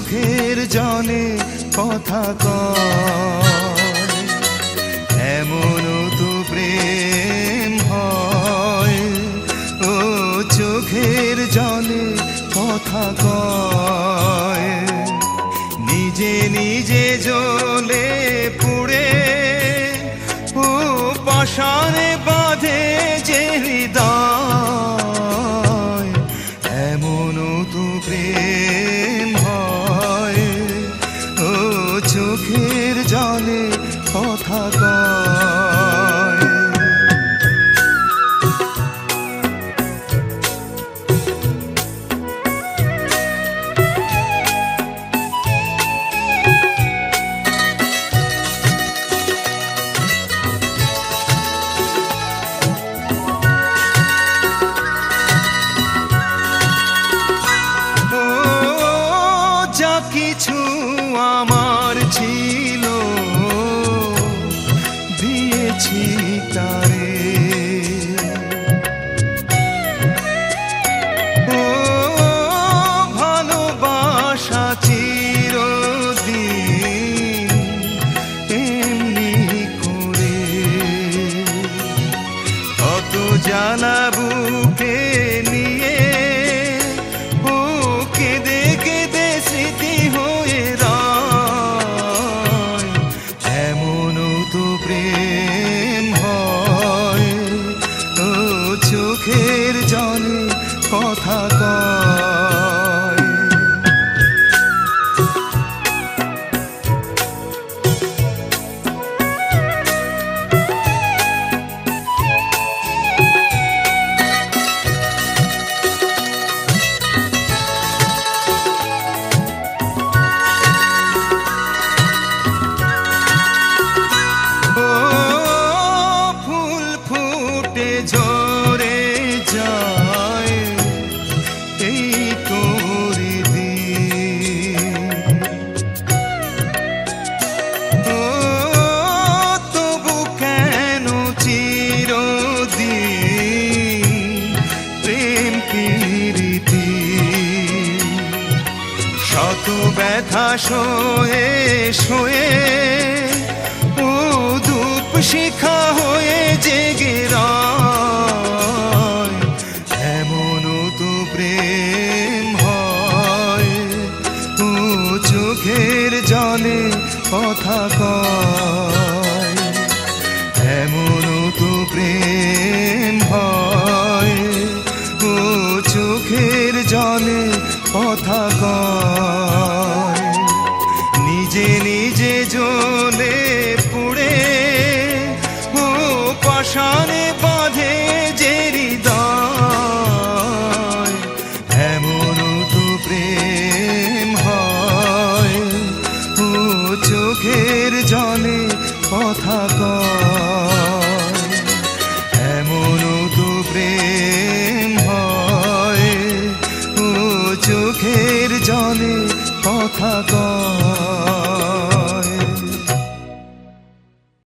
চোখের জলে কথা কয়, এমন তো প্রেম হয়। ও চোখের জলে কথা কয়, নিজে নিজে জ্বলে পুড়ে ও পাশানে বাঁধে যে হৃদয়, এমন তো প্রেম হয়। ও চোখের জলে কথা কয়। কিছু আমার ছিল দিয়েছি তারে, ও ভালোবাসা চিরদিন এমনি করে, কত জ্বালা বুকে নিয়ে ও কেঁদে কেঁদে স্মৃতি হয়ে রয়, এমন তো প্রেম হয়। ও চোখের জলে কথা কয়। ঝরে যায় এই তোরি দিন, ও তবু কেন চিরদিন প্রেম প্রীতি, শত ব্যথা সয়ে সয়ে ও ধূপ শিখা হয়ে জেগে রয়, এমন তো প্রেম হয়। ও চোখের জলে কথা কয়, এমন তো প্রেম হয়। ও চোখের জলে কথা কয়, নিজে নিজে জ্বলে পুড়ে ও পাশানে বাঁধে যে হৃদয়, এমন তো প্রেম হয়। ও চোখের জলে কথা কয়, এমন তো প্রেম হয়। ও চোখের জলে কথা কয়।